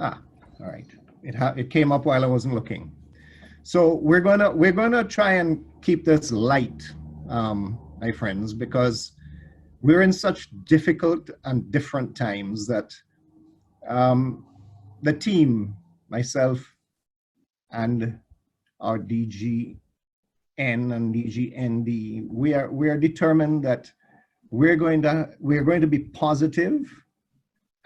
Ah, all right. It came up while I wasn't looking. So we're gonna try and keep this light, my friends, because we're in such difficult and different times that the team, myself and our DGN and DGND, we are determined that we're going to be positive,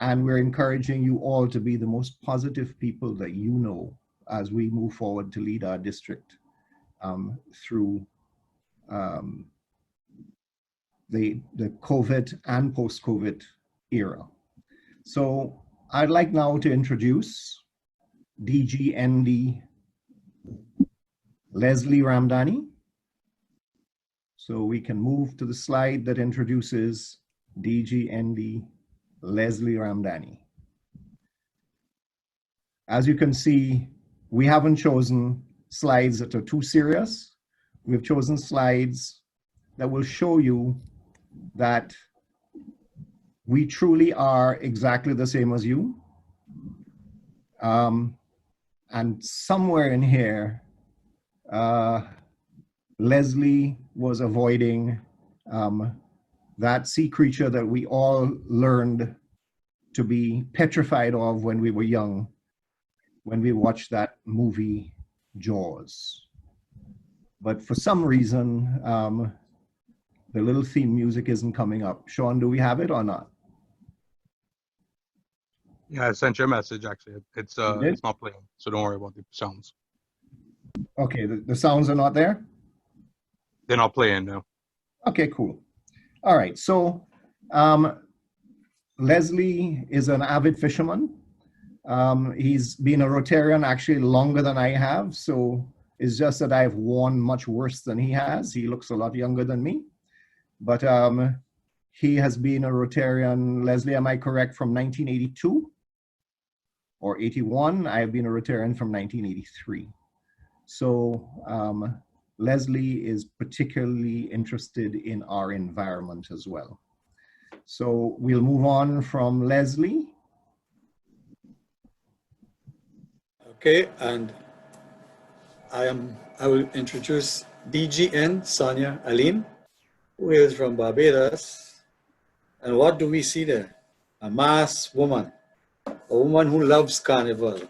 and we're encouraging you all to be the most positive people that you know as we move forward to lead our district through the COVID and post-COVID era. So I'd like now to introduce DGND Lisle Ramdhanny. So we can move to the slide that introduces DGND Lisle Ramdhanny. As you can see, we haven't chosen slides that are too serious. We've chosen slides that will show you that we truly are exactly the same as you. And somewhere in here, Lisle was avoiding that sea creature that we all learned to be petrified of when we were young, when we watched that movie, Jaws. But for some reason, the little theme music isn't coming up. Sean, do we have it or not? Yeah, I sent you a message, actually. It's not playing, so don't worry about the sounds. Okay, the sounds are not there? They're not playing now. Okay, cool. All right, so Lisle is an avid fisherman. He's been a Rotarian actually longer than I have, so it's just that I've worn much worse than he has. He looks a lot younger than me. But he has been a Rotarian, Lisle, am I correct, from 1982 or 81? I've been a Rotarian from 1983. So Lisle is particularly interested in our environment as well. So we'll move on from Lisle. Okay, and I will introduce DGN, Sonya, Alleyne, who is from Barbados. And what do we see there? A masked woman, a woman who loves carnival,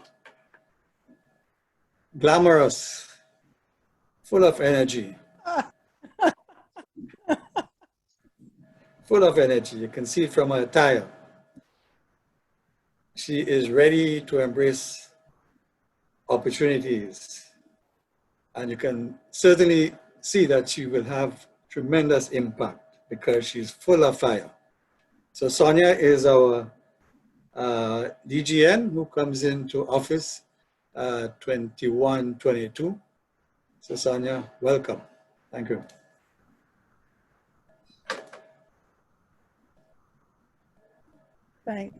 glamorous, full of energy. Full of energy, you can see it from her attire. She is ready to embrace opportunities. And you can certainly see that she will have tremendous impact because she's full of fire. So Sonya is our DGN who comes into office 21-22. So Sonya, welcome. Thank you. Thanks.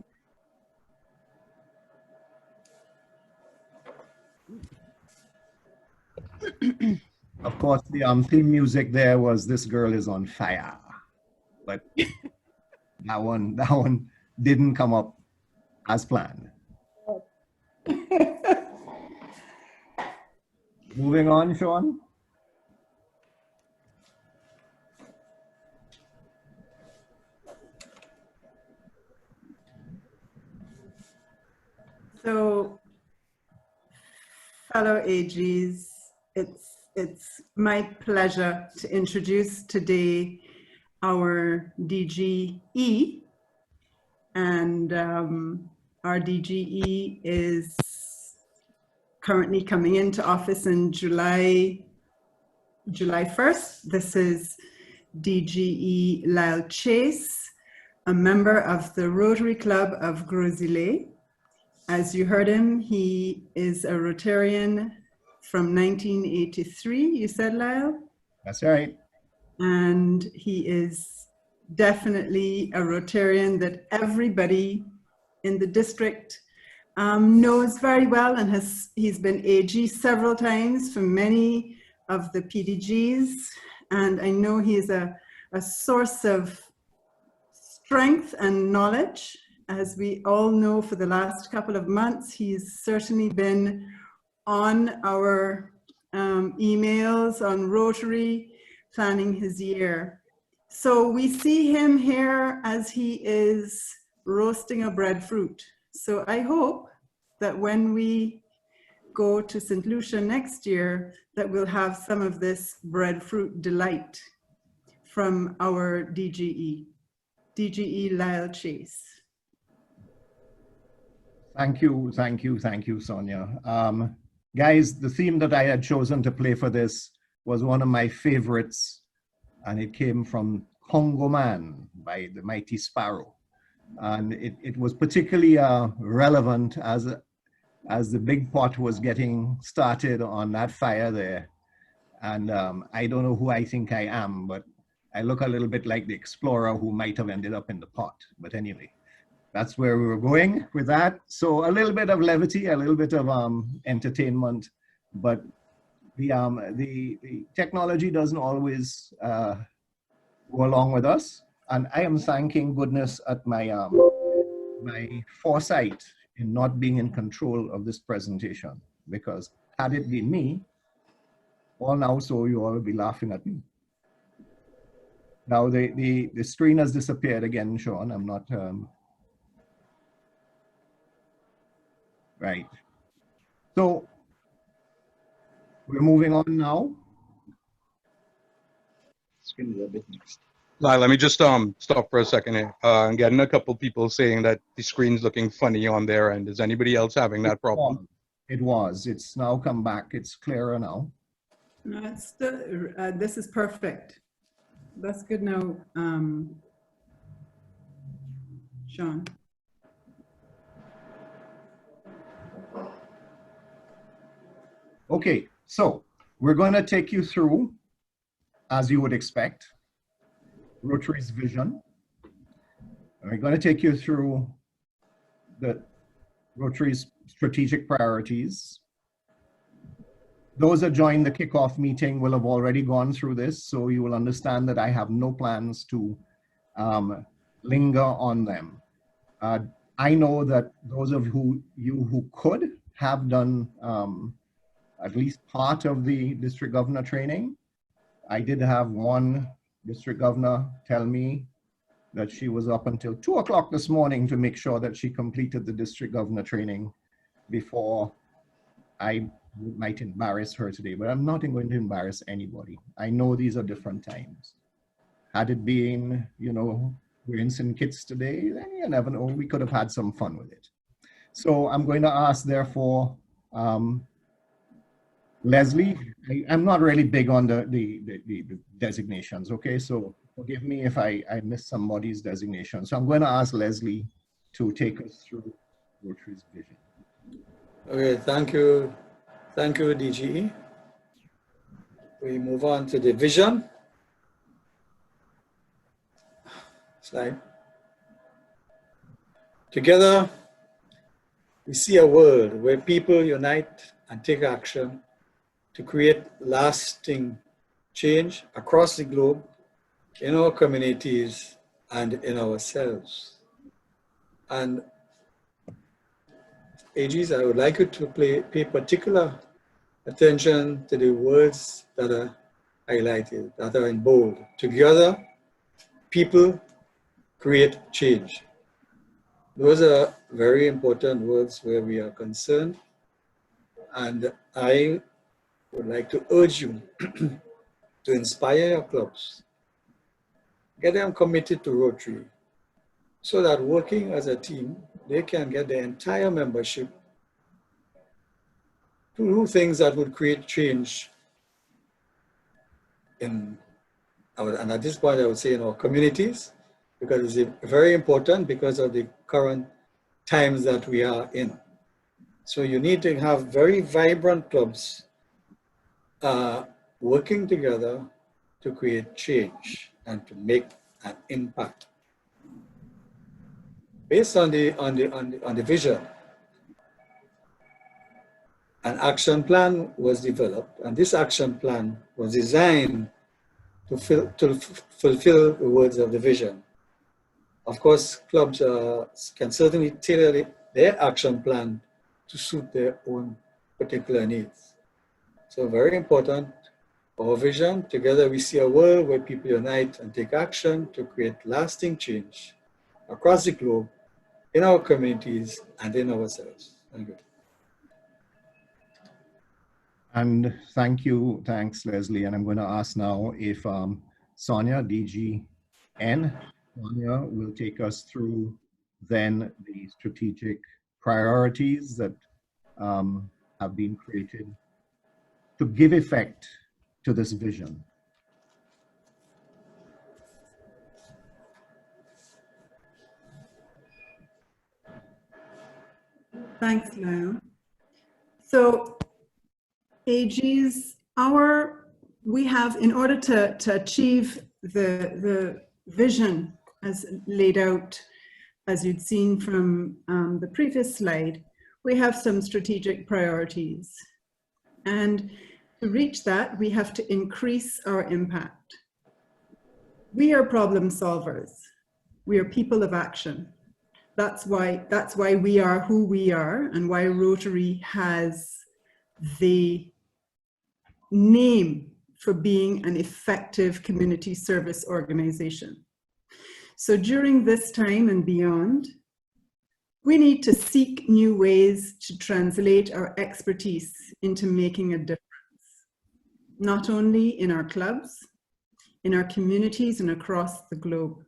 Of course, the theme music there was "This Girl Is on Fire," but that one didn't come up as planned. Moving on, Sean. So, fellow AGs, it's my pleasure to introduce today our DGE, and our DGE is currently coming into office in July 1st. This is DGE Lisle Chase, a member of the Rotary Club of Lisle. As you heard him, he is a Rotarian from 1983, you said, Lisle? That's right. And he is definitely a Rotarian that everybody in the district knows very well, and he's been AG several times for many of the PDGs. And I know he's a source of strength and knowledge as we all know, for the last couple of months, he's certainly been on our emails on Rotary, planning his year. So we see him here as he is roasting a breadfruit. So I hope that when we go to St. Lucia next year, that we'll have some of this breadfruit delight from our DGE Lisle Chase. Thank you, Sonya. Guys, the theme that I had chosen to play for this was one of my favorites, and it came from Congo Man by the Mighty Sparrow. And it was particularly relevant as the big pot was getting started on that fire there. And I don't know who I think I am, but I look a little bit like the explorer who might have ended up in the pot. But anyway, that's where we were going with that. So a little bit of levity, a little bit of entertainment, but the technology doesn't always go along with us. And I am thanking goodness at my my foresight in not being in control of this presentation, because had it been me, all now, so you all will be laughing at me. Now the screen has disappeared again, Sean. I'm not right. So we're moving on now. Screen is a bit mixed. Lisle, let me just stop for a second here. I'm getting a couple people saying that the screen's looking funny on their end. Is anybody else having that problem? It was. It's now come back. It's clearer now. No, it's the, this is perfect. That's good now, Sean. Okay, so we're going to take you through, as you would expect, Rotary's vision. We're going to take you through the Rotary's strategic priorities. Those that joined the kickoff meeting will have already gone through this, so you will understand that I have no plans to linger on them. I know that those of you who could have done at least part of the district governor training. I did have one district governor tell me that she was up until 2 o'clock this morning to make sure that she completed the district governor training before I might embarrass her today, but I'm not going to embarrass anybody. I know these are different times. Had it been, you know, we're in St. Kitts today, then you never know, we could have had some fun with it. So I'm going to ask, therefore, Leslie, I'm not really big on the designations, okay? So forgive me if I miss somebody's designation. So I'm going to ask Leslie to take us through Rotary's vision. Okay, thank you. Thank you, DGE. We move on to the vision. Slide. Together, we see a world where people unite and take action to create lasting change across the globe, in our communities, and in ourselves. And AGs, I would like you to pay particular attention to the words that are highlighted, that are in bold. Together, people create change. Those are very important words where we are concerned. And I would like to urge you to inspire your clubs, get them committed to Rotary, so that working as a team, they can get the entire membership to do things that would create change in our, and at this point I would say in our communities, because it's very important because of the current times that we are in. So you need to have very vibrant clubs working together to create change and to make an impact. Based on the vision, an action plan was developed, and this action plan was designed to fulfill the words of the vision. Of course, clubs can certainly tailor their action plan to suit their own particular needs. So very important, our vision, together we see a world where people unite and take action to create lasting change across the globe, in our communities and in ourselves. Thank you. And thanks, Leslie. And I'm going to ask now if Sonya, DGN, Sonya will take us through then the strategic priorities that have been created to give effect to this vision. Thanks, Lisle. So AGs, we have, in order to achieve the vision as laid out, as you'd seen from the previous slide, we have some strategic priorities. And to reach that, we have to increase our impact. We are problem solvers. We are people of action. That's why we are who we are, and why Rotary has the name for being an effective community service organization. So during this time and beyond, we need to seek new ways to translate our expertise into making a difference, not only in our clubs, in our communities and across the globe.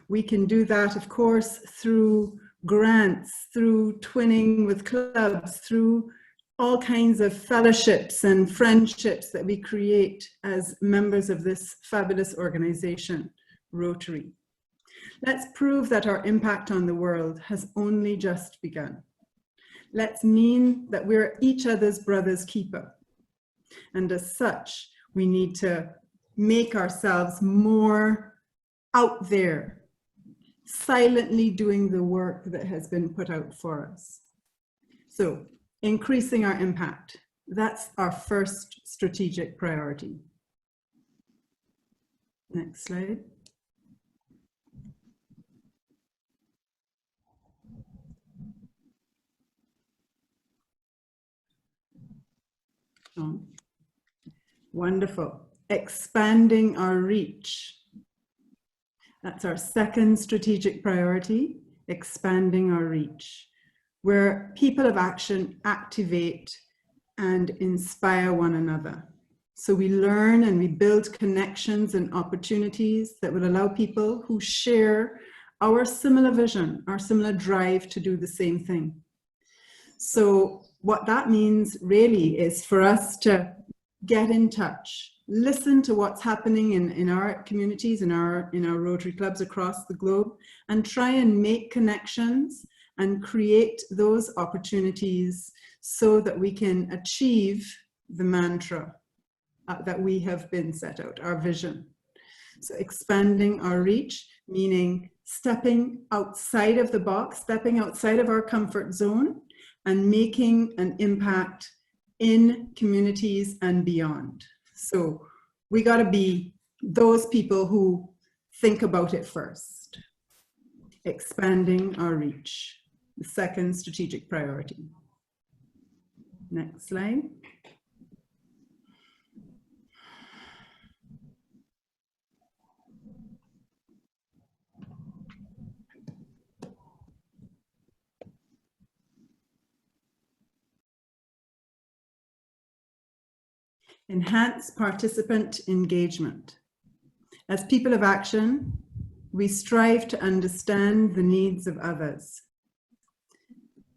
We can do that, of course, through grants, through twinning with clubs, through all kinds of fellowships and friendships that we create as members of this fabulous organization, Rotary. Let's prove that our impact on the world has only just begun. Let's mean that we're each other's brother's keeper. And as such, we need to make ourselves more out there, silently doing the work that has been put out for us. So, increasing our impact, that's our first strategic priority. Next slide. Oh, wonderful. Expanding our reach. That's our second strategic priority, expanding our reach, where people of action activate and inspire one another. So we learn and we build connections and opportunities that will allow people who share our similar vision, our similar drive to do the same thing. So what that means really is for us to get in touch, listen to what's happening in our communities, in our Rotary clubs across the globe, and try and make connections and create those opportunities so that we can achieve the mantra that we have been set out, our vision. So expanding our reach, meaning stepping outside of the box, stepping outside of our comfort zone, and making an impact in communities and beyond. So we got to be those people who think about it first. Expanding our reach, the second strategic priority. Next slide. Enhance participant engagement. As people of action, we strive to understand the needs of others.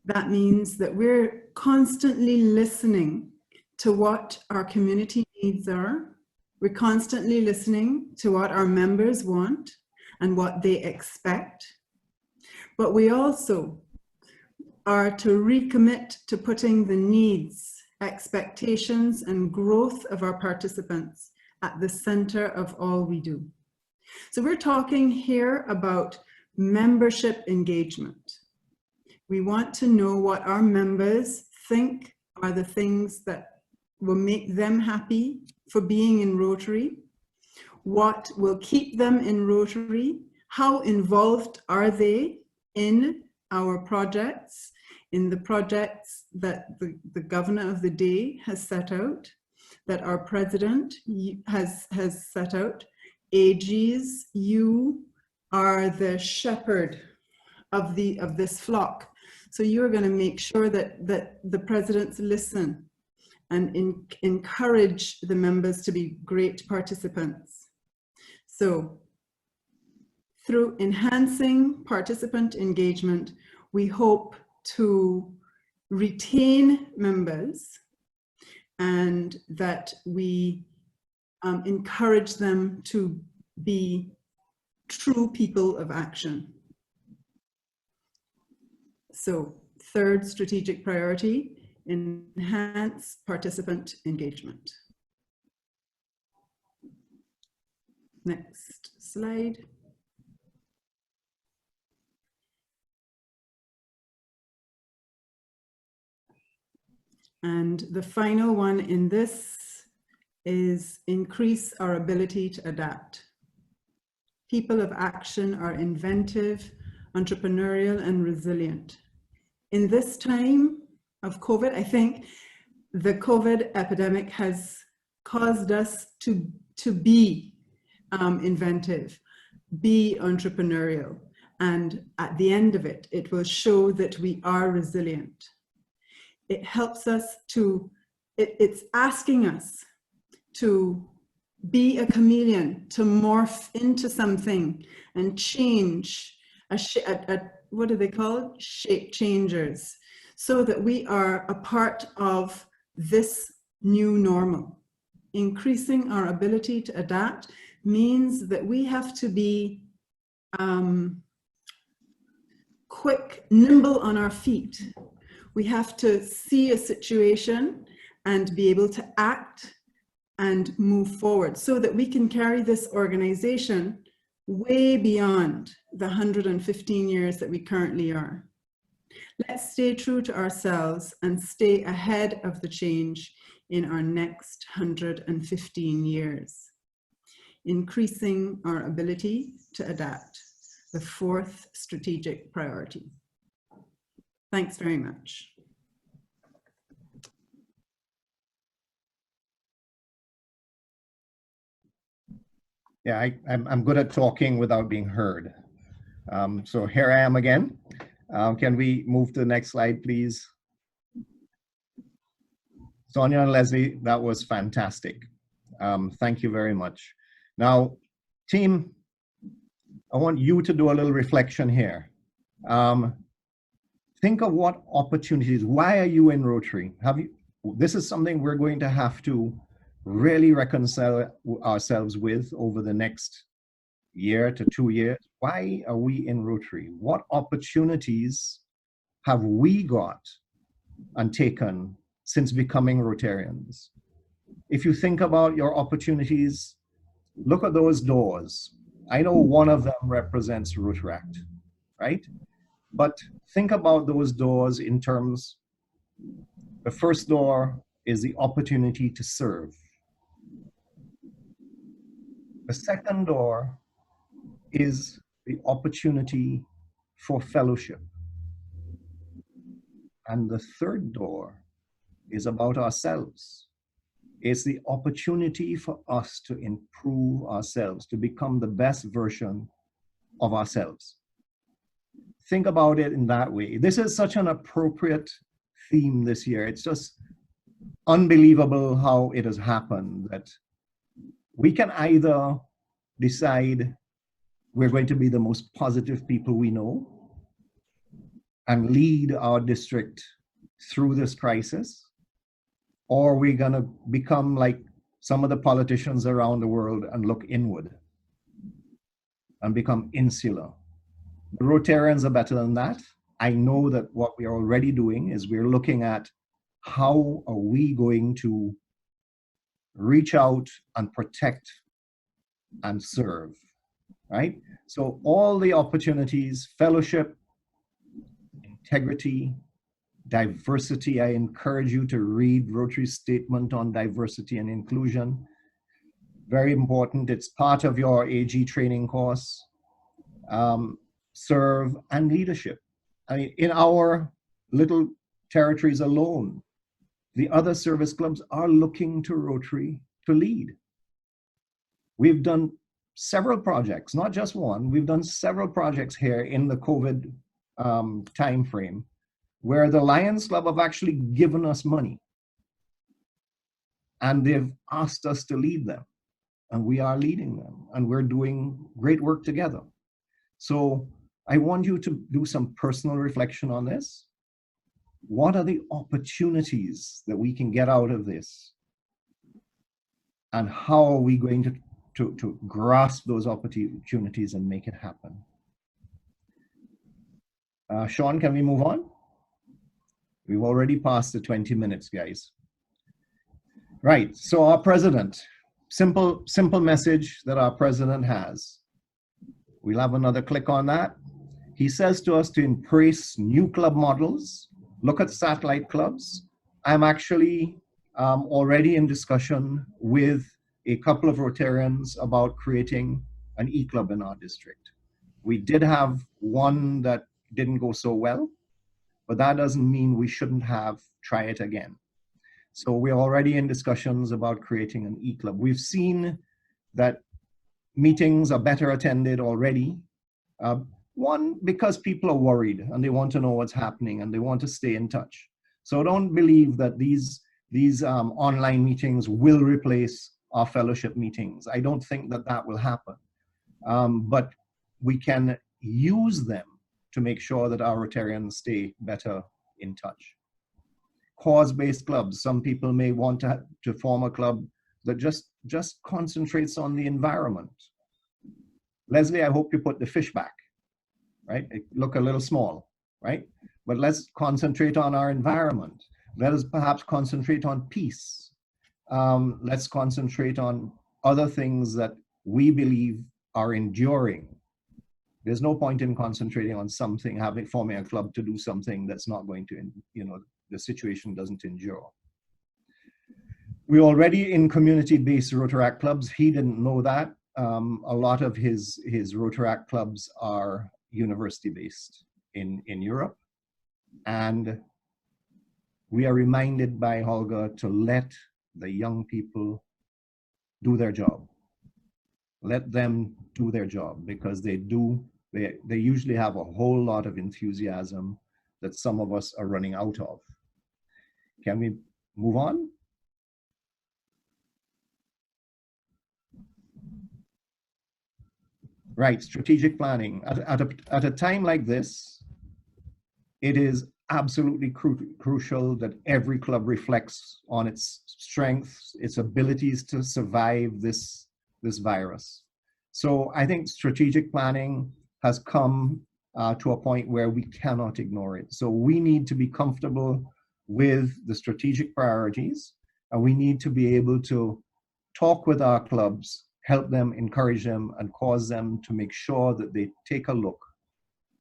That means that we're constantly listening to what our community needs are. We're constantly listening to what our members want and what they expect. But we also are to recommit to putting the needs, expectations, and growth of our participants at the center of all we do. So we're talking here about membership engagement. We want to know what our members think are the things that will make them happy for being in Rotary, what will keep them in Rotary, how involved are they in our projects, in the projects that the governor of the day has set out, that our president has set out. AGs, you are the shepherd of this flock. So you're going to make sure that the presidents listen and encourage the members to be great participants. So through enhancing participant engagement, we hope to retain members and that we encourage them to be true people of action. So, third strategic priority, enhance participant engagement. Next slide. And the final one in this is increase our ability to adapt. People of action are inventive, entrepreneurial, and resilient. In this time of COVID, I think the COVID epidemic has caused us to be inventive, be entrepreneurial, and at the end of it, it will show that we are resilient. It helps us to, it's asking us to be a chameleon, to morph into something and change, what do they call it? Shape changers, so that we are a part of this new normal. Increasing our ability to adapt means that we have to be quick, nimble on our feet. We have to see a situation and be able to act and move forward so that we can carry this organization way beyond the 115 years that we currently are. Let's stay true to ourselves and stay ahead of the change in our next 115 years. Increasing our ability to adapt, the fourth strategic priority. Thanks very much. Yeah, I'm good at talking without being heard. So here I am again. Can we move to the next slide, please? Sonya and Leslie, that was fantastic. Thank you very much. Now, team, I want you to do a little reflection here. Think of what opportunities, why are you in Rotary? This is something we're going to have to really reconcile ourselves with over the next year to 2 years. Why are we in Rotary? What opportunities have we got and taken since becoming Rotarians? If you think about your opportunities, look at those doors. I know one of them represents Rotaract, right? But think about those doors in terms, the first door is the opportunity to serve. The second door is the opportunity for fellowship. And the third door is about ourselves. It's the opportunity for us to improve ourselves, to become the best version of ourselves. Think about it in that way. This is such an appropriate theme this year. It's just unbelievable how it has happened that we can either decide we're going to be the most positive people we know and lead our district through this crisis, or we're going to become like some of the politicians around the world and look inward and become insular. The Rotarians are better than that. I know that what we are already doing is we're looking at how are we going to reach out and protect and serve, right? So all the opportunities, fellowship, integrity, diversity. I encourage you to read Rotary's statement on diversity and inclusion. Very important. It's part of your AG training course. serve, and leadership. I mean, in our little territories alone, the other service clubs are looking to Rotary to lead. We've done several projects, not just one, we've done several projects here in the COVID time frame where the Lions Club have actually given us money and they've asked us to lead them, and we are leading them, and we're doing great work together. So I want you to do some personal reflection on this. What are the opportunities that we can get out of this? And how are we going to grasp those opportunities and make it happen? Sean, can we move on? We've already passed the 20 minutes, guys. Right, so our president, simple message that our president has. We'll have another click on that. He says to us to embrace new club models, look at satellite clubs. I'm actually already in discussion with a couple of Rotarians about creating an e-club in our district. We did have one that didn't go so well, but that doesn't mean we shouldn't try it again. So we're already in discussions about creating an e-club. We've seen that meetings are better attended already. One, because people are worried and they want to know what's happening and they want to stay in touch. So don't believe that these online meetings will replace our fellowship meetings. I don't think that will happen. But we can use them to make sure that our Rotarians stay better in touch. Cause-based clubs. Some people may want to form a club that just concentrates on the environment. Leslie, I hope you put the fish back, right? It look a little small, right? But let's concentrate on our environment. Let us perhaps concentrate on peace. Let's concentrate on other things that we believe are enduring. There's no point in concentrating on something, forming a club to do something that's not going to, the situation doesn't endure. We're already in community-based Rotaract clubs. He didn't know that. A lot of his Rotaract clubs are university-based in Europe. And we are reminded by Holger to let the young people do their job. Let them do their job, because they usually have a whole lot of enthusiasm that some of us are running out of. Can we move on? Right, strategic planning. At a time like this, it is absolutely crucial that every club reflects on its strengths, its abilities to survive this virus. So I think strategic planning has come to a point where we cannot ignore it. So we need to be comfortable with the strategic priorities, and we need to be able to talk with our clubs, help them, encourage them, and cause them to make sure that they take a look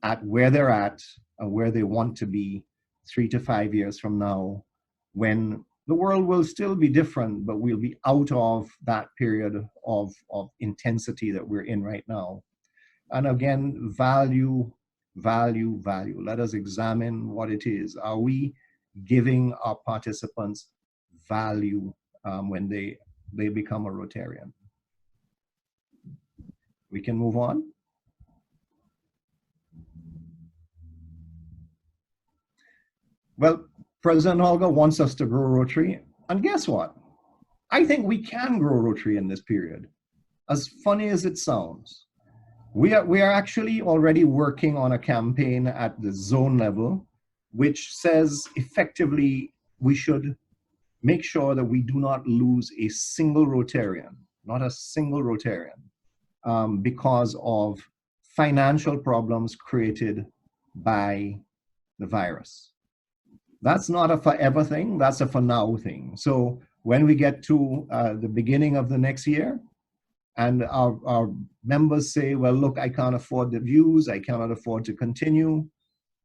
at where they're at and where they want to be 3 to 5 years from now, when the world will still be different, but we'll be out of that period of intensity that we're in right now. And again, value. Let us examine what it is. Are we giving our participants value when they become a Rotarian? We can move on. Well, President Holger wants us to grow Rotary, and guess what? I think we can grow Rotary in this period. As funny as it sounds, we are actually already working on a campaign at the zone level, which says effectively we should make sure that we do not lose a single Rotarian, not a single Rotarian, because of financial problems created by the virus. That's not a forever thing, that's a for now thing. So when we get to the beginning of the next year, and our members say, well, look, I can't afford the dues, I cannot afford to continue,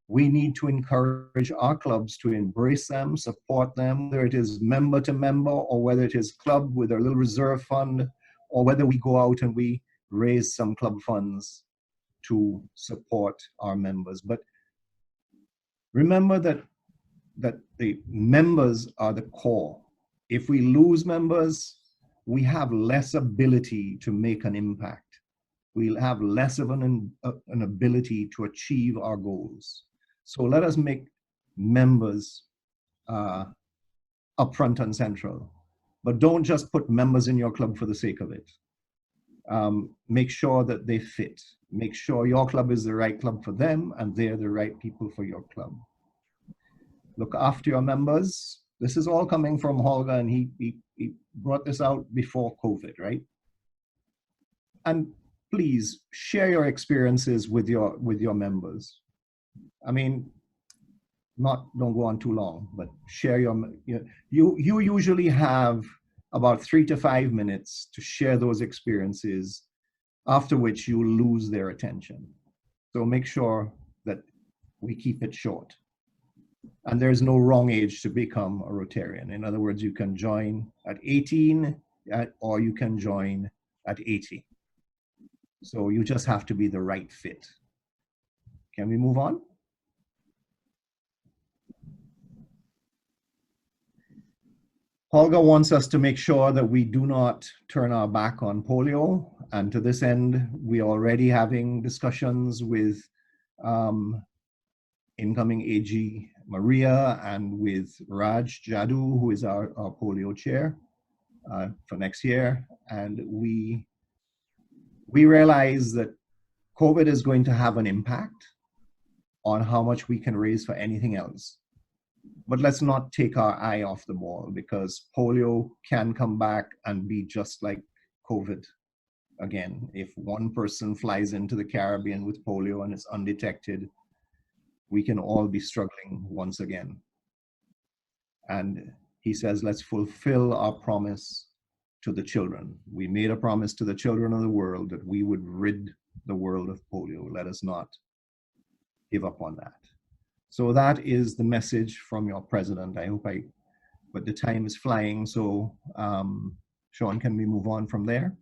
we need to encourage our clubs to embrace them, support them, whether it is member to member, or whether it is club with a little reserve fund, or whether we go out and we raise some club funds to support our members. But remember that the members are the core. If we lose members, we have less ability to make an impact. We'll have less of an ability to achieve our goals. So let us make members up front and central. But don't just put members in your club for the sake of it. Make sure that they fit. Make sure your club is the right club for them and they're the right people for your club. Look after your members. This is all coming from Holger, and he brought this out before COVID, right? And please share your experiences with your members. I mean, don't go on too long, but share you usually have about 3 to 5 minutes to share those experiences, after which you lose their attention. So make sure that we keep it short. And there's no wrong age to become a Rotarian. In other words, you can join at 18 or you can join at 80. So you just have to be the right fit. Can we move on? Holger wants us to make sure that we do not turn our back on polio. And to this end, we are already having discussions with incoming AG Maria and with Raj Jadu, who is our polio chair for next year. And we realize that COVID is going to have an impact on how much we can raise for anything else. But let's not take our eye off the ball, because polio can come back and be just like COVID again. If one person flies into the Caribbean with polio and it's undetected, we can all be struggling once again. And he says, let's fulfill our promise to the children. We made a promise to the children of the world that we would rid the world of polio. Let us not give up on that. So that is the message from your president. I hope but the time is flying. So Sean, can we move on from there?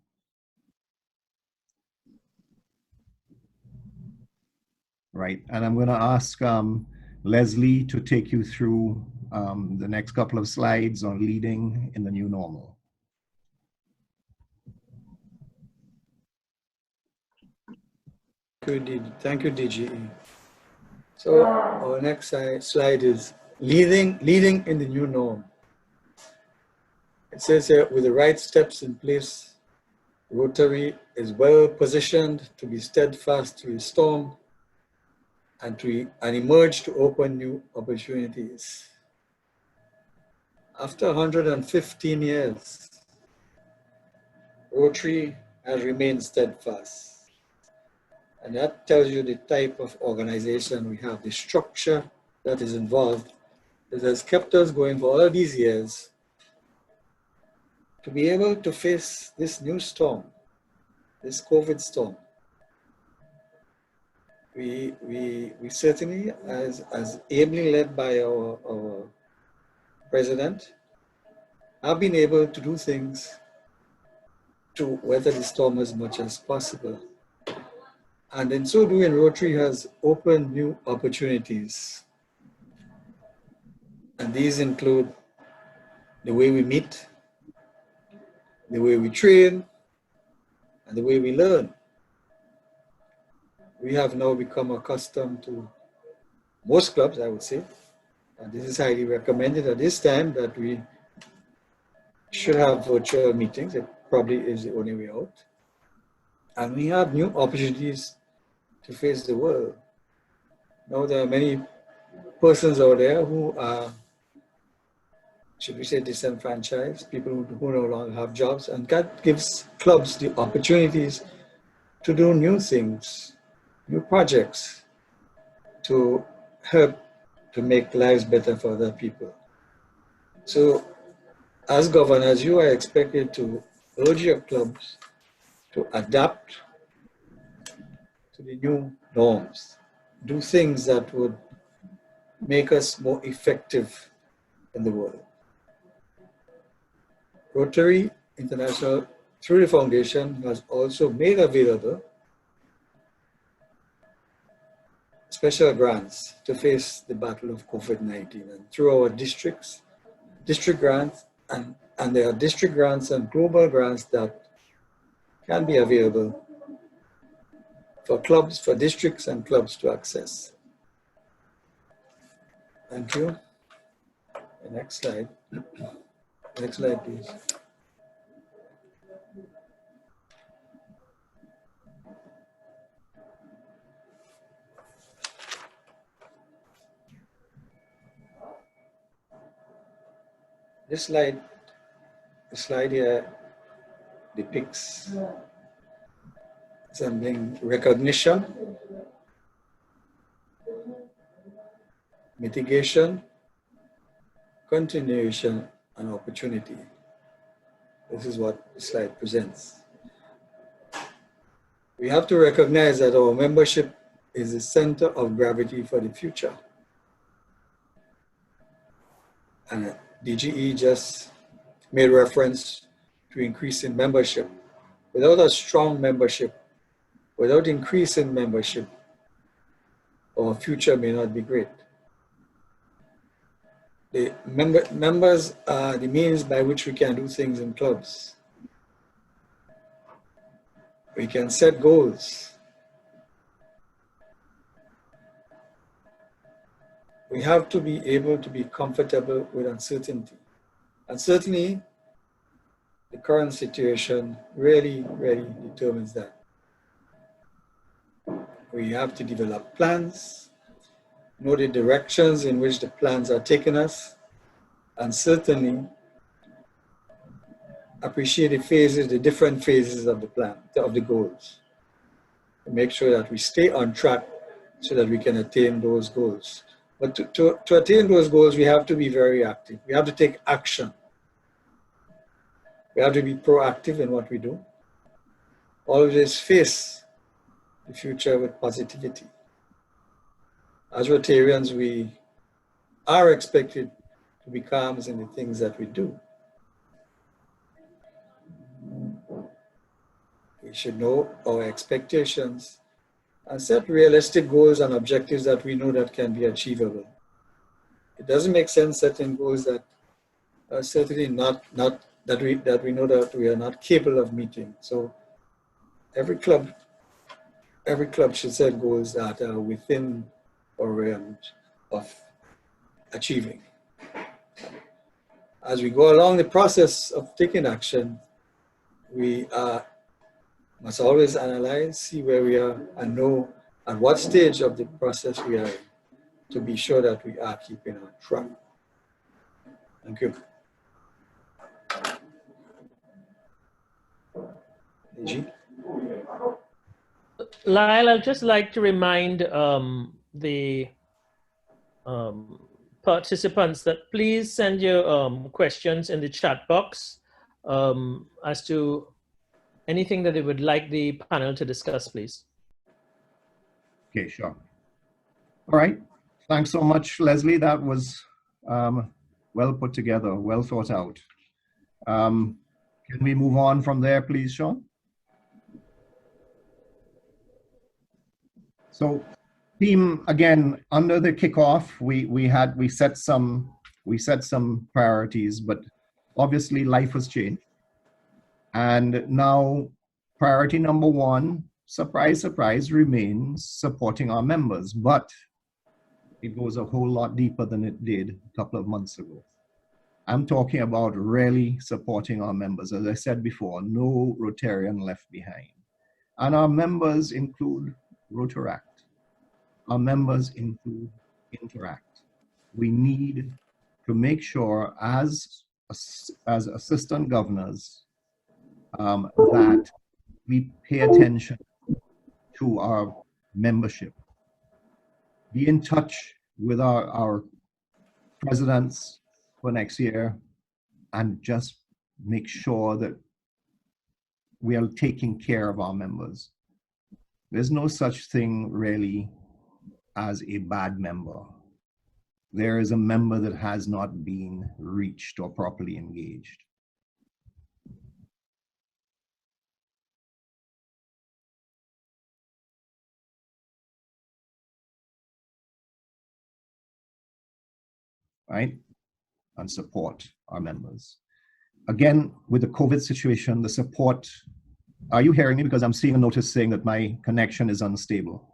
Right, and I'm going to ask Leslie to take you through the next couple of slides on leading in the new normal. Thank you, DGE. So our next slide is leading in the new norm. It says here, with the right steps in place, Rotary is well positioned to be steadfast through the storm and emerge to open new opportunities. After 115 years, Rotary has remained steadfast. And that tells you the type of organization we have, the structure that is involved, that has kept us going for all these years to be able to face this new storm, this COVID storm. We certainly, as ably led by our president, have been able to do things to weather the storm as much as possible. And in so doing, Rotary has opened new opportunities. And these include the way we meet, the way we train, and the way we learn. We have now become accustomed to, most clubs, I would say, and this is highly recommended at this time, that we should have virtual meetings. It probably is the only way out. And we have new opportunities to face the world. Now there are many persons out there who are, should we say, disenfranchised, people who no longer have jobs, and that gives clubs the opportunities to do new things, new projects, to help to make lives better for other people. So as governors, you are expected to urge your clubs to adapt to the new norms, do things that would make us more effective in the world. Rotary International, through the foundation, has also made available special grants to face the battle of COVID-19. And through our districts, district grants, and there are district grants and global grants that can be available for clubs, for districts and clubs to access. Thank you. The next slide. Next slide, please. This slide, the slide here depicts something: recognition, mitigation, continuation, and opportunity. This is what the slide presents. We have to recognize that our membership is the center of gravity for the future. And DGE just made reference to increase in membership. Without a strong membership, without increase in membership, our future may not be great. The members are the means by which we can do things in clubs. We can set goals. We have to be able to be comfortable with uncertainty. And certainly, the current situation really determines that. We have to develop plans, know the directions in which the plans are taking us, and certainly appreciate the phases, the different phases of the plan, of the goals. To make sure that we stay on track so that we can attain those goals. But to attain those goals, we have to be very active. We have to take action. We have to be proactive in what we do. Always face the future with positivity. As Rotarians, we are expected to be calm in the things that we do. We should know our expectations and set realistic goals and objectives that we know that can be achievable. It doesn't make sense setting goals that are certainly not that we know that we are not capable of meeting. So every club should set goals that are within our realm of achieving. As we go along the process of taking action, we must always analyze, see where we are, and know at what stage of the process we are in, to be sure that we are keeping on track. Thank you. AG? Lisle, I'd just like to remind the participants that please send your questions in the chat box as to anything that they would like the panel to discuss, please. Okay, sure. All right. Thanks so much, Leslie. That was well put together, well thought out. Can we move on from there, please, Sean? So, team, again, under the kickoff, we set some priorities, but obviously life has changed. And now priority number one, surprise, surprise, remains supporting our members, but it goes a whole lot deeper than it did a couple of months ago. I'm talking about really supporting our members. As I said before, no Rotarian left behind. And our members include Rotaract. Our members include Interact. We need to make sure as assistant governors that we pay attention to our membership. Be in touch with our presidents for next year and just make sure that we are taking care of our members. There's no such thing really as a bad member. There is a member that has not been reached or properly engaged. right? And support our members. Again, with the COVID situation, the support, are you hearing me? Because I'm seeing a notice saying that my connection is unstable.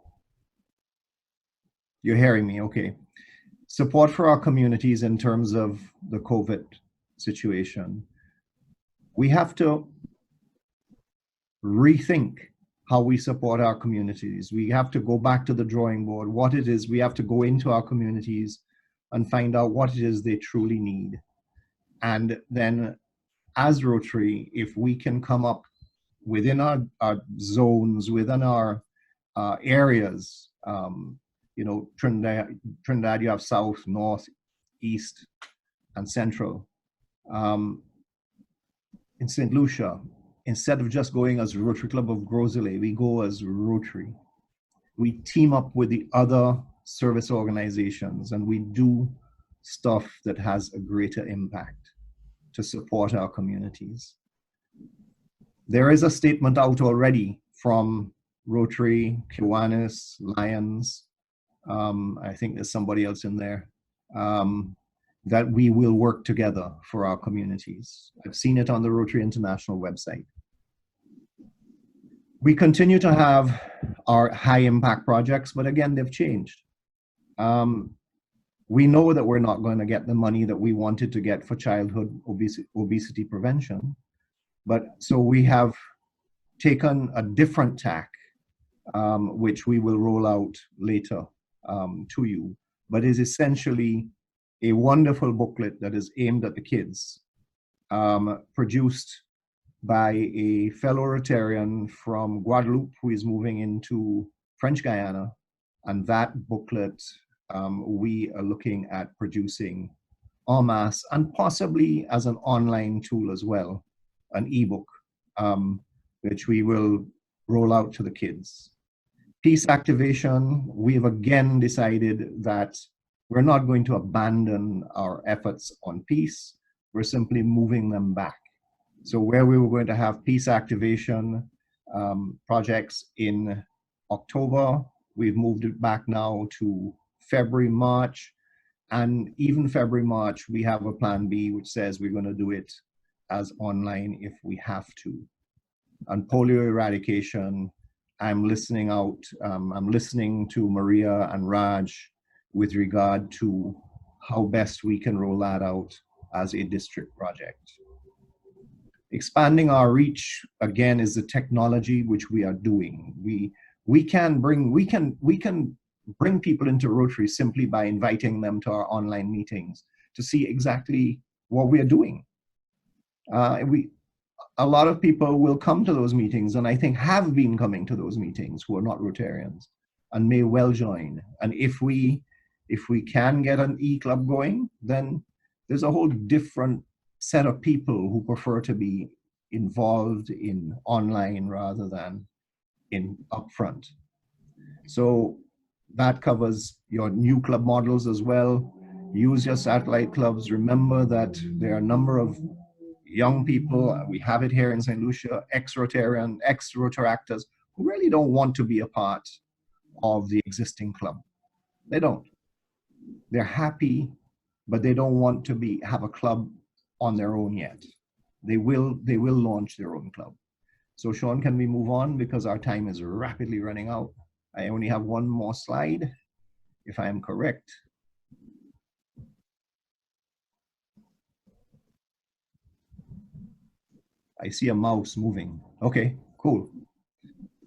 You're hearing me, okay. Support for our communities in terms of the COVID situation. We have to rethink how we support our communities. We have to go back to the drawing board, what it is. We have to go into our communities and find out what it is they truly need. And then as Rotary, if we can come up within our zones, within our areas, you know, Trinidad, you have South, North, East, and Central. In St. Lucia, instead of just going as Rotary Club of Grosile, we go as Rotary. We team up with the other service organizations and we do stuff that has a greater impact to support our communities. There is a statement out already from Rotary, Kiwanis, Lions, I think there's somebody else in there, that we will work together for our communities. I've seen it on the Rotary International website. We continue to have our high impact projects, but again, they've changed. We know that we're not going to get the money that we wanted to get for childhood obesity prevention, but so we have taken a different tack, which we will roll out later to you, but is essentially a wonderful booklet that is aimed at the kids, produced by a fellow Rotarian from Guadeloupe who is moving into French Guiana. And that booklet, we are looking at producing en masse and possibly as an online tool as well, an ebook, which we will roll out to the kids. Peace activation, we've again decided that we're not going to abandon our efforts on peace. We're simply moving them back. So where we were going to have peace activation projects in October, we've moved it back now to February, March, and even February, March, we have a plan B, which says we're going to do it as online if we have to. And polio eradication, I'm listening to Maria and Raj with regard to how best we can roll that out as a district project. Expanding our reach, again, is the technology which we are doing. We can bring people into Rotary simply by inviting them to our online meetings to see exactly what we are doing. A lot of people will come to those meetings, and I think have been coming to those meetings who are not Rotarians and may well join. And if we can get an e-club going, then there's a whole different set of people who prefer to be involved in online rather than in upfront. So that covers your new club models as well. Use your satellite clubs. Remember that there are a number of young people, we have it here in St. Lucia, ex-Rotarian, ex-Rotaractors, who really don't want to be a part of the existing club. They don't. They're happy, but they don't want to have a club on their own yet. They will launch their own club. So Sean, can we move on? Because our time is rapidly running out. I only have one more slide, if I am correct. I see a mouse moving. Okay, cool.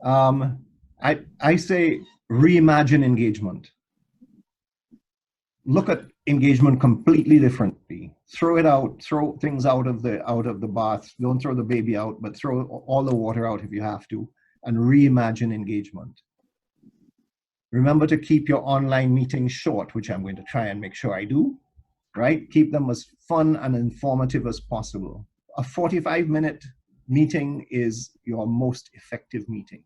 I say reimagine engagement. Look at engagement completely differently. Throw it out, throw things out of the bath. Don't throw the baby out, but throw all the water out if you have to, and reimagine engagement. Remember to keep your online meetings short, which I'm going to try and make sure I do, right? Keep them as fun and informative as possible. A 45-minute meeting is your most effective meeting.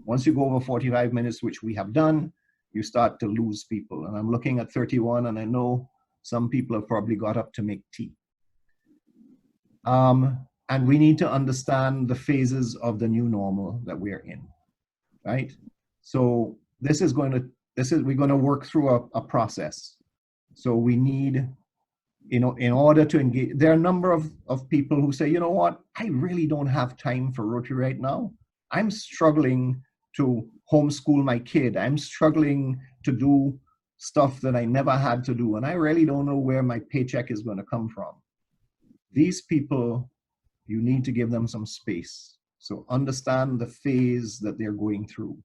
Once you go over 45 minutes, which we have done, you start to lose people. And I'm looking at 31, and I know some people have probably got up to make tea. And we need to understand the phases of the new normal that we're in, right? So we're going to work through a process. So we need you know, in order to engage, there are a number of people who say, you know what, I really don't have time for Rotary right now. I'm struggling to homeschool my kid. I'm struggling to do stuff that I never had to do. And I really don't know where my paycheck is going to come from. These people, you need to give them some space. So understand the phase that they're going through.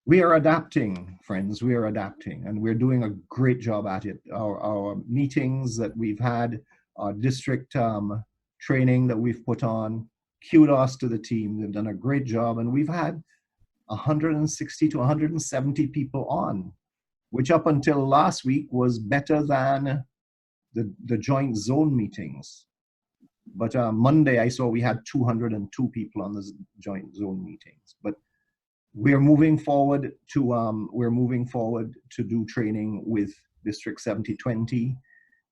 We are adapting, friends. We are adapting, and we're doing a great job at it. Our meetings that we've had, our district training that we've put on, kudos to the team. They've done a great job, and we've had 160 to 170 people on, which up until last week was better than the joint zone meetings. But Monday, I saw we had 202 people on the joint zone meetings. But we're moving forward to do training with District 7020.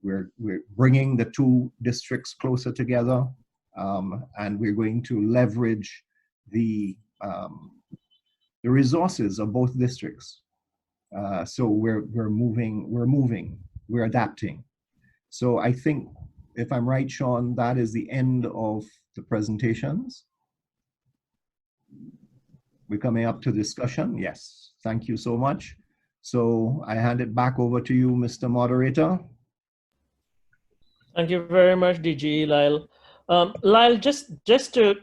We're bringing the two districts closer together, and we're going to leverage the resources of both districts. So we're moving, we're adapting. So I think, if I'm right, Sean, that is the end of the presentations. We're coming up to discussion. Yes, thank you so much. So I hand it back over to you, Mr. Moderator. Thank you very much, DG Lisle. Lisle, just to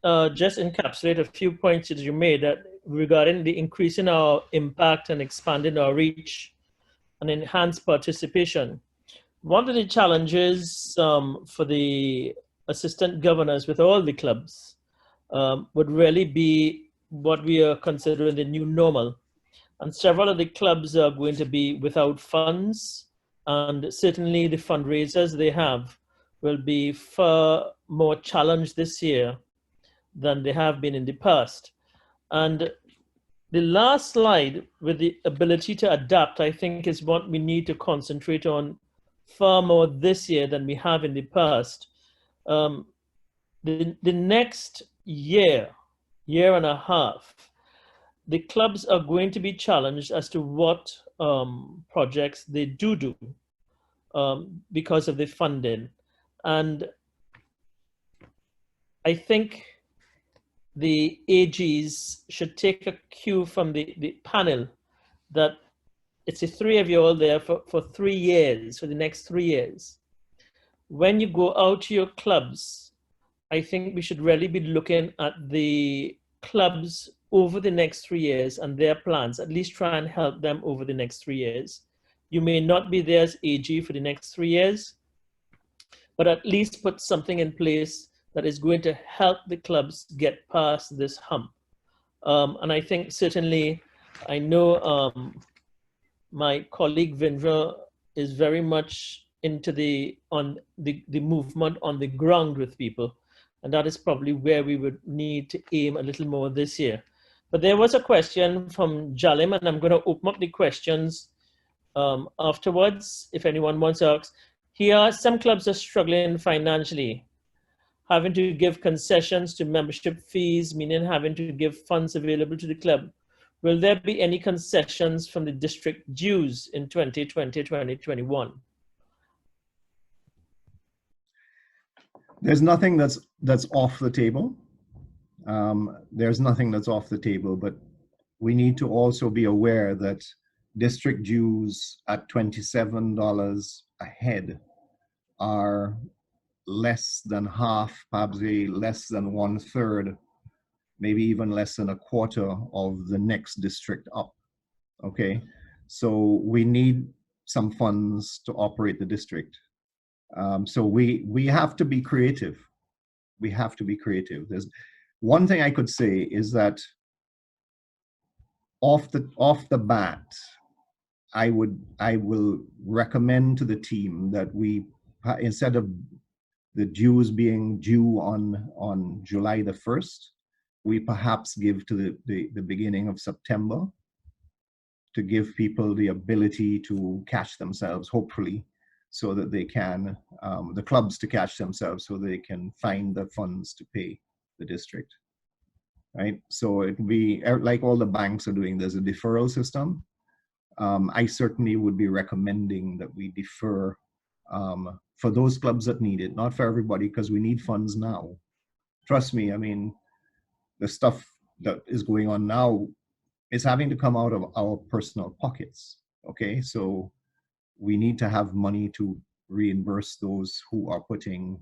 encapsulate a few points that you made that regarding the increase in our impact and expanding our reach and enhanced participation. One of the challenges for the assistant governors with all the clubs would really be what we are considering the new normal. And several of the clubs are going to be without funds, and certainly the fundraisers they have will be far more challenged this year than they have been in the past. And the last slide with the ability to adapt, I think, is what we need to concentrate on far more this year than we have in the past. The next year and a half, the clubs are going to be challenged as to what projects they do because of the funding. And I think the AGs should take a cue from the panel that it's the three of you all there for 3 years, for the next 3 years. When you go out to your clubs, I think we should really be looking at the clubs over the next 3 years and their plans, at least try and help them over the next 3 years. You may not be there as AG for the next 3 years, but at least put something in place that is going to help the clubs get past this hump. And I think certainly, I know my colleague Vindra is very much into the movement on the ground with people. And that is probably where we would need to aim a little more this year. But there was a question from Jalim, and I'm going to open up the questions afterwards if anyone wants to ask. Here, some clubs are struggling financially, having to give concessions to membership fees, meaning having to give funds available to the club. Will there be any concessions from the district dues in 2020, 2021? There's nothing that's off the table. There's nothing that's off the table, but we need to also be aware that district dues at $27 a head are less than half, perhaps less than 1/3, maybe even less than a quarter of the next district up. Okay, so we need some funds to operate the district. So we have to be creative. We have to be creative. There's one thing I could say is that off the bat, I will recommend to the team that we, instead of the dues being due on July the 1st, we perhaps give to the beginning of September to give people the ability to catch themselves, hopefully, so that they can, the clubs to catch themselves so they can find the funds to pay the district, right? So it would be like all the banks are doing, there's a deferral system. I certainly would be recommending that we defer for those clubs that need it, not for everybody, because we need funds now. Trust me, I mean, the stuff that is going on now is having to come out of our personal pockets, okay? So we need to have money to reimburse those who are putting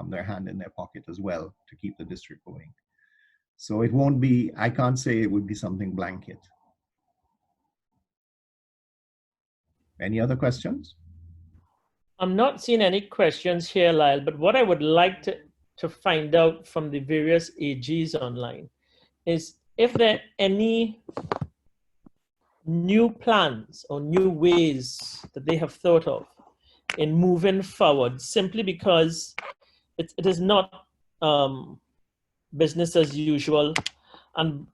their hand in their pocket as well to keep the district going. So it won't be, I can't say it would be something blanket. Any other questions? I'm not seeing any questions here, Lisle, but what I would like to find out from the various AGs online is if there are any new plans or new ways that they have thought of in moving forward, simply because it is not business as usual. And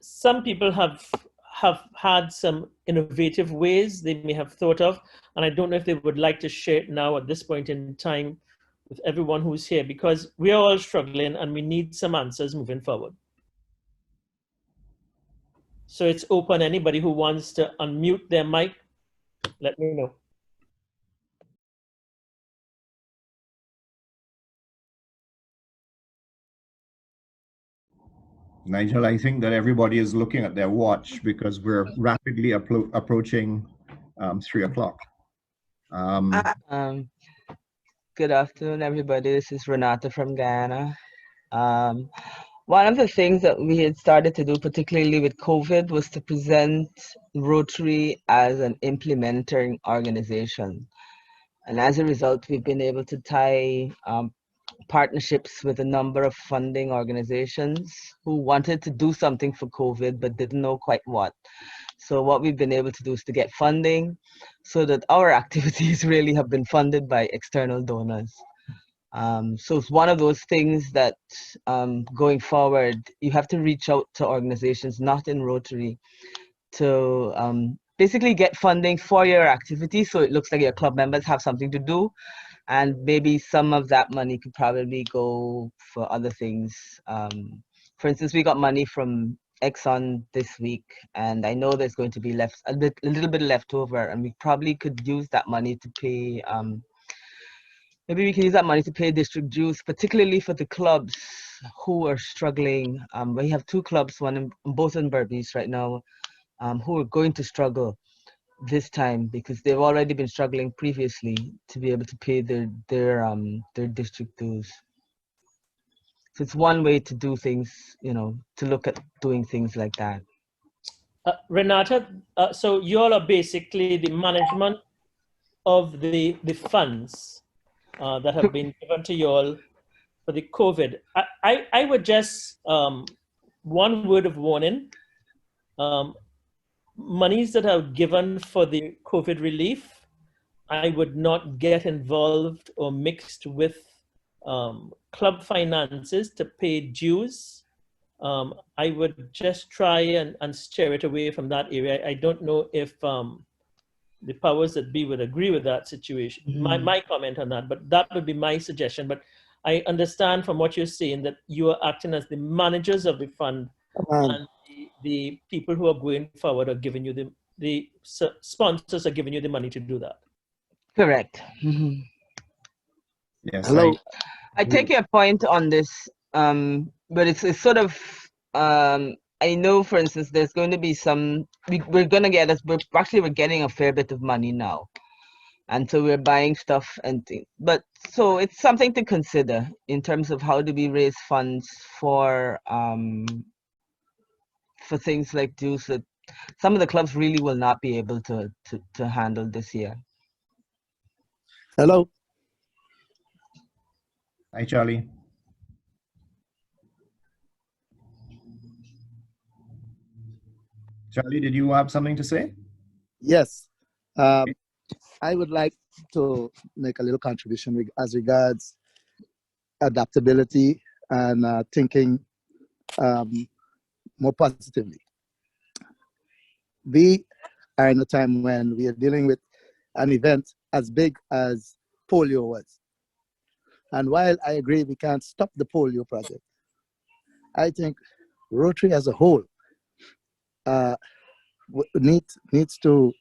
some people have had some innovative ways they may have thought of, and I don't know if they would like to share it now at this point in time with everyone who's here, because we are all struggling and we need some answers moving forward. So it's open. Anybody who wants to unmute their mic, let me know. Nigel, I think that everybody is looking at their watch because we're rapidly approaching 3 o'clock. Good afternoon, everybody. This is Renata from Guyana. One of the things that we had started to do, particularly with COVID, was to present Rotary as an implementing organization. And as a result, we've been able to tie partnerships with a number of funding organizations who wanted to do something for COVID but didn't know quite what. So what we've been able to do is to get funding so that our activities really have been funded by external donors. So it's one of those things that going forward, you have to reach out to organizations not in Rotary to basically get funding for your activity so it looks like your club members have something to do. And maybe some of that money could probably go for other things. For instance, we got money from Exxon this week, and I know there's going to be a little bit left over, and we probably could use that money to pay, maybe we can use that money to pay district dues, particularly for the clubs who are struggling. We have 2 clubs, both in Berbice right now, who are going to struggle this time because they've already been struggling previously to be able to pay their district dues. So it's one way to do things, you know, to look at doing things like that. Renata, so you all are basically the management of the funds that have been given to you all for the COVID. I would just, one word of warning, monies that are given for the COVID relief, I would not get involved or mixed with club finances to pay dues. I would just try and steer it away from that area. I don't know if the powers that be would agree with that situation, my comment on that, but that would be my suggestion. But I understand from what you're saying that you are acting as the managers of the fund, and the people who are going forward are giving you the sponsors are giving you the money to do that. Correct. Yes. Hello. I take your point on this, but it's sort of, I know, for instance, there's going to be some, we're going to get us, we're getting a fair bit of money now. And so we're buying stuff and things. But so it's something to consider in terms of how do we raise funds for things like dues that some of the clubs really will not be able to handle this year. Hello. Hi, Charlie. Charlie, did you have something to say? Yes. I would like to make a little contribution as regards adaptability and thinking more positively. We are in a time when we are dealing with an event as big as polio was. And while I agree we can't stop the polio project, I think Rotary as a whole needs to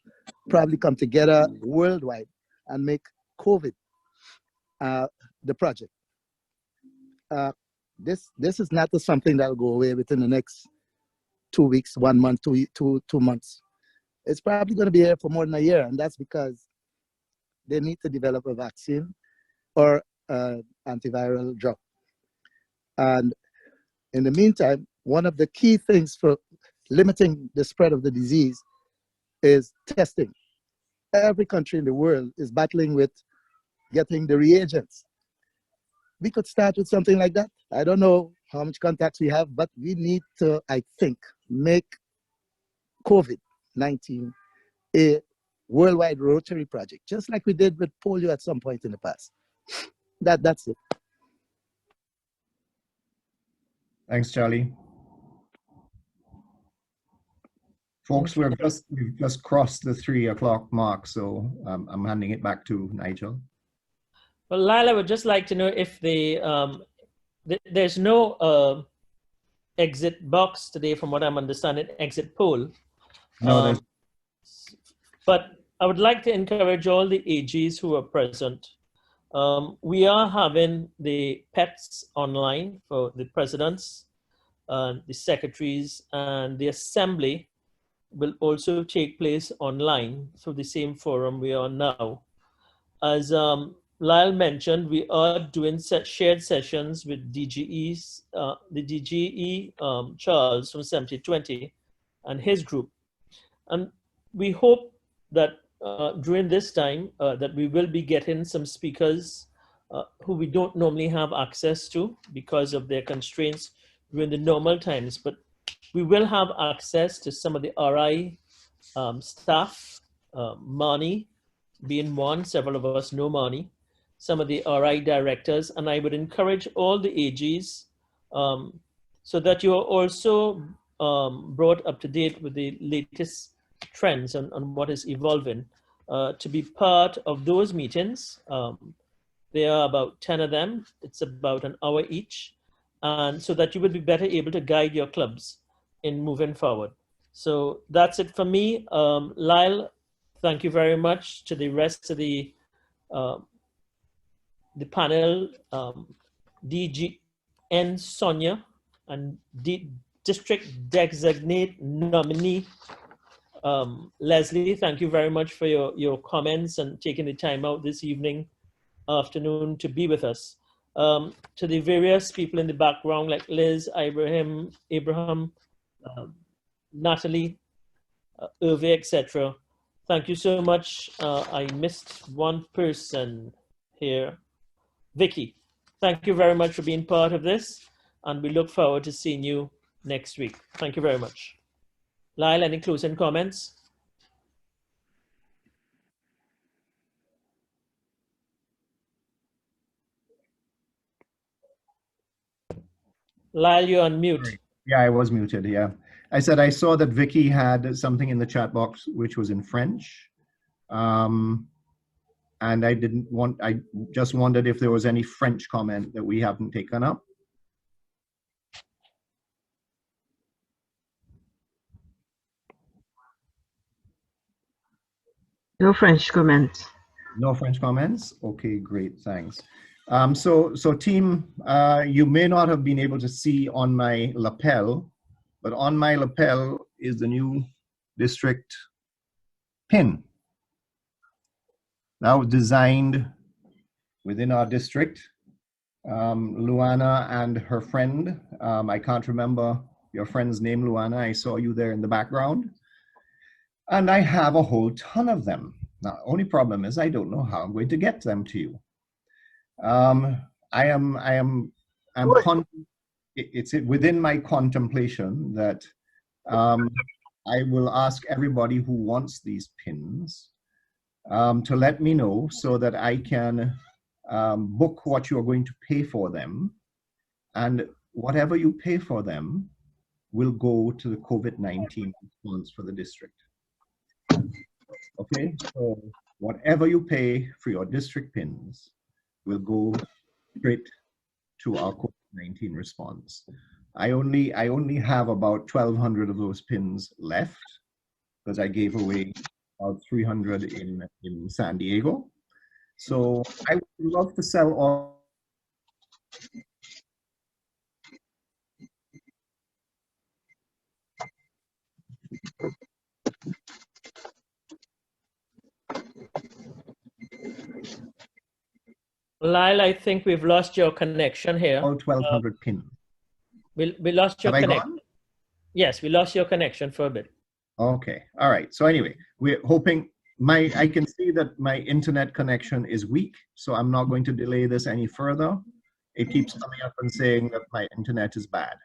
probably come together worldwide and make COVID, the project. This is not something that'll go away within the next 2 weeks, 1 month, two months. It's probably going to be here for more than a year, and that's because they need to develop a vaccine or antiviral drug. And in the meantime, one of the key things for limiting the spread of the disease is testing. Every country in the world is battling with getting the reagents. We could start with something like that. I don't know how much contacts we have, but we need to, I think, make COVID-19 a worldwide Rotary project, just like we did with polio at some point in the past. That's it. Thanks, Charlie. Folks, we've just crossed the 3 o'clock mark, so I'm handing it back to Nigel. Well, Lisle, I would just like to know if there's no exit box today, from what I'm understanding, exit poll. No, there's. But I would like to encourage all the AGs who are present. We are having the pets online for the presidents, the secretaries, and the assembly will also take place online through the same forum we are now. As Lisle mentioned, we are doing shared sessions with DGE's, the DGE Charles from 7020 and his group. And we hope that during this time that we will be getting some speakers who we don't normally have access to because of their constraints during the normal times, but we will have access to some of the RI staff, Mani being one, several of us know Mani, some of the RI directors, and I would encourage all the AGs so that you are also brought up to date with the latest trends on what is evolving, to be part of those meetings. There are about 10 of them. It's about an hour each, and so that you will be better able to guide your clubs in moving forward. So that's it for me. Lisle, thank you very much. To the rest of the panel, DGN Sonya and District Designate Nominee Leslie, thank you very much for your comments and taking the time out this afternoon to be with us. To the various people in the background like Liz, Abraham, Natalie, Irve, etc. Thank you so much. I missed one person here. Vicky, thank you very much for being part of this, and we look forward to seeing you next week. Thank you very much. Lisle, any closing comments? Lisle, you're on mute. Sorry. Yeah, I was muted, yeah. I said I saw that Vicky had something in the chat box which was in French. And I just wondered if there was any French comment that we haven't taken up. No French comments. No French comments? Okay, great, thanks. So team, you may not have been able to see on my lapel, but on my lapel is the new district pin. That was designed within our district. Luana and her friend, I can't remember your friend's name, Luana. I saw you there in the background. And I have a whole ton of them. Now, only problem is I don't know how I'm going to get them to you. It's within my contemplation that I will ask everybody who wants these pins to let me know so that I can book what you're going to pay for them, and whatever you pay for them will go to the COVID-19 response for the district. Okay, so whatever you pay for your district pins will go straight to our COVID-19 response. I only have about 1,200 of those pins left because I gave away about 300 in San Diego. So I would love to sell all. Lisle, I think we've lost your connection here. All 1,200 pin. We lost your Have I connection. gone? Yes, we lost your connection for a bit. Okay. All right. So anyway, we're hoping I can see that my internet connection is weak, so I'm not going to delay this any further. It keeps coming up and saying that my internet is bad.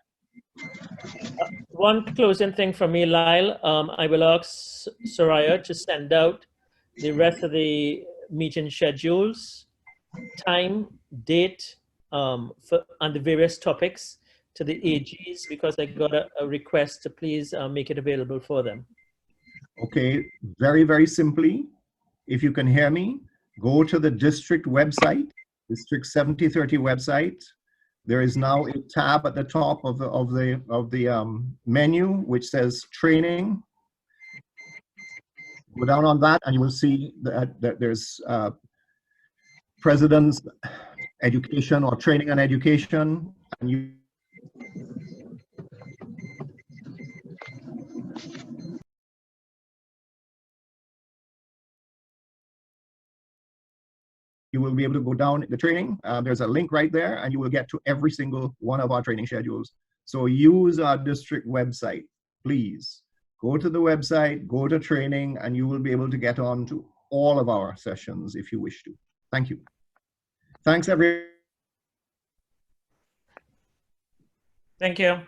One closing thing from me, Lisle. I will ask Soraya to send out the rest of the meeting schedules, time, date, and the various topics to the AGs, because I got a request to please make it available for them. Okay, very, very simply, if you can hear me, go to the district website, District 7030 website. There is now a tab at the top of the menu which says training. Go down on that and you will see that there's President's Education or Training and Education, and you will be able to go down the training. There's a link right there and you will get to every single one of our training schedules. So use our district website, please. Go to the website, go to training, and you will be able to get on to all of our sessions if you wish to. Thank you. Thanks, everyone. Thank you.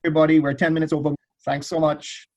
Everybody, we're 10 minutes over. Thanks so much.